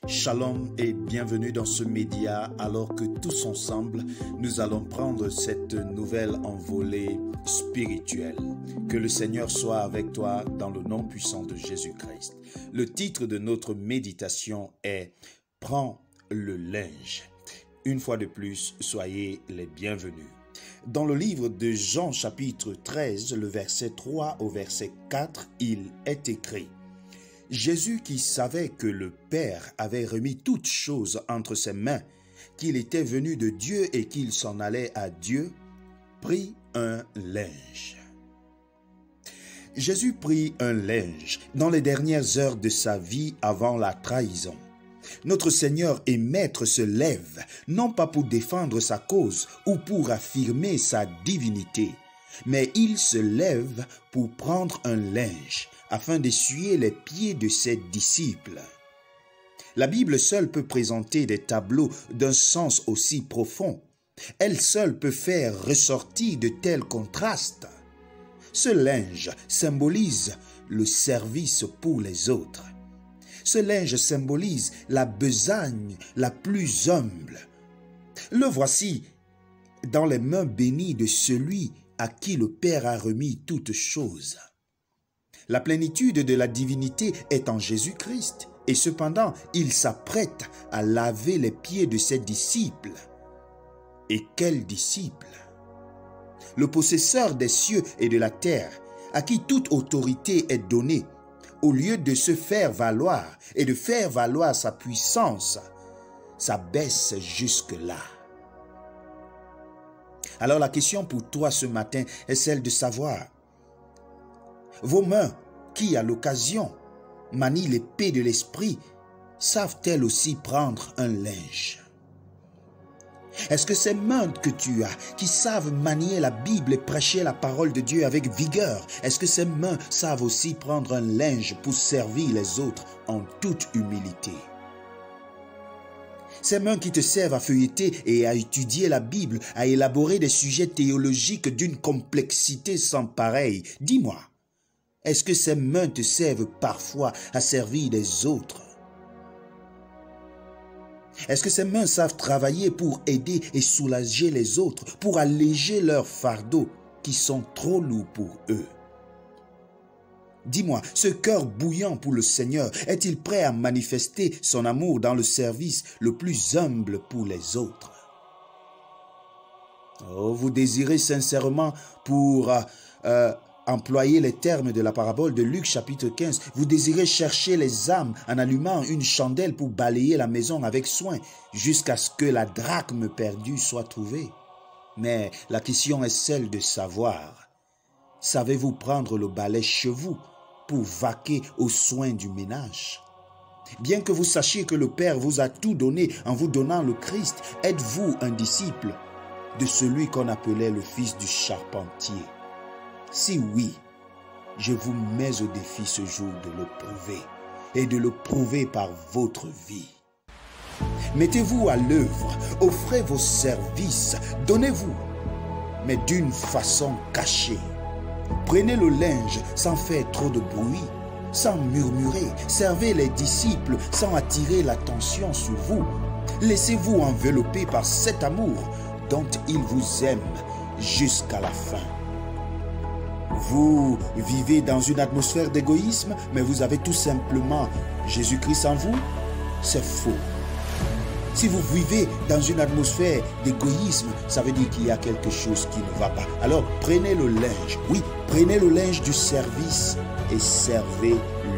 Shalom et bienvenue dans ce média alors que tous ensemble nous allons prendre cette nouvelle envolée spirituelle. Que le Seigneur soit avec toi dans le nom puissant de Jésus-Christ. Le titre de notre méditation est « Prends le linge ». Une fois de plus, soyez les bienvenus. Dans le livre de Jean chapitre 13, le verset 3 au verset 4, il est écrit: Jésus, qui savait que le Père avait remis toutes choses entre ses mains, qu'il était venu de Dieu et qu'il s'en allait à Dieu, prit un linge. Jésus prit un linge dans les dernières heures de sa vie avant la trahison. Notre Seigneur et Maître se lève, non pas pour défendre sa cause ou pour affirmer sa divinité, mais il se lève pour prendre un linge afin d'essuyer les pieds de ses disciples. La Bible seule peut présenter des tableaux d'un sens aussi profond. Elle seule peut faire ressortir de tels contrastes. Ce linge symbolise le service pour les autres. Ce linge symbolise la besogne la plus humble. Le voici dans les mains bénies de celui à qui le Père a remis toutes choses. La plénitude de la divinité est en Jésus-Christ, et cependant, il s'apprête à laver les pieds de ses disciples. Et quels disciples? Le possesseur des cieux et de la terre, à qui toute autorité est donnée, au lieu de se faire valoir et de faire valoir sa puissance, s'abaisse jusque-là. Alors la question pour toi ce matin est celle de savoir: vos mains qui, à l'occasion, manient l'épée de l'esprit, savent-elles aussi prendre un linge? Est-ce que ces mains que tu as, qui savent manier la Bible et prêcher la parole de Dieu avec vigueur, est-ce que ces mains savent aussi prendre un linge pour servir les autres en toute humilité? Ces mains qui te servent à feuilleter et à étudier la Bible, à élaborer des sujets théologiques d'une complexité sans pareille, dis-moi, est-ce que ces mains te servent parfois à servir les autres? Est-ce que ces mains savent travailler pour aider et soulager les autres, pour alléger leurs fardeaux qui sont trop lourds pour eux? Dis-moi, ce cœur bouillant pour le Seigneur est-il prêt à manifester son amour dans le service le plus humble pour les autres? Oh, vous désirez sincèrement pour employer les termes de la parabole de Luc chapitre 15, vous désirez chercher les âmes en allumant une chandelle pour balayer la maison avec soin jusqu'à ce que la drachme perdue soit trouvée. Mais la question est celle de savoir: savez-vous prendre le balai chez vous pour vaquer aux soins du ménage? Bien que vous sachiez que le Père vous a tout donné en vous donnant le Christ, êtes-vous un disciple de celui qu'on appelait le fils du charpentier? Si oui, je vous mets au défi ce jour de le prouver et de le prouver par votre vie. Mettez-vous à l'œuvre, offrez vos services, donnez-vous, mais d'une façon cachée. Prenez le linge sans faire trop de bruit, sans murmurer. Servez les disciples sans attirer l'attention sur vous. Laissez-vous envelopper par cet amour dont il vous aime jusqu'à la fin. Vous vivez dans une atmosphère d'égoïsme, mais vous avez tout simplement Jésus-Christ en vous? C'est faux. Si vous vivez dans une atmosphère d'égoïsme, ça veut dire qu'il y a quelque chose qui ne va pas. Alors prenez le linge, oui, prenez le linge du service et servez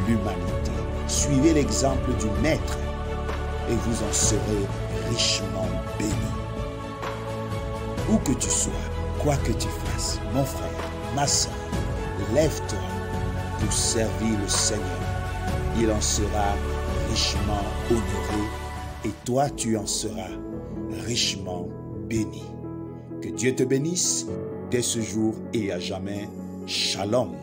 l'humanité. Suivez l'exemple du Maître et vous en serez richement bénis. Où que tu sois, quoi que tu fasses, mon frère, ma soeur, lève-toi pour servir le Seigneur. Il en sera richement honoré et toi tu en seras richement béni. Que Dieu te bénisse dès ce jour et à jamais. Shalom.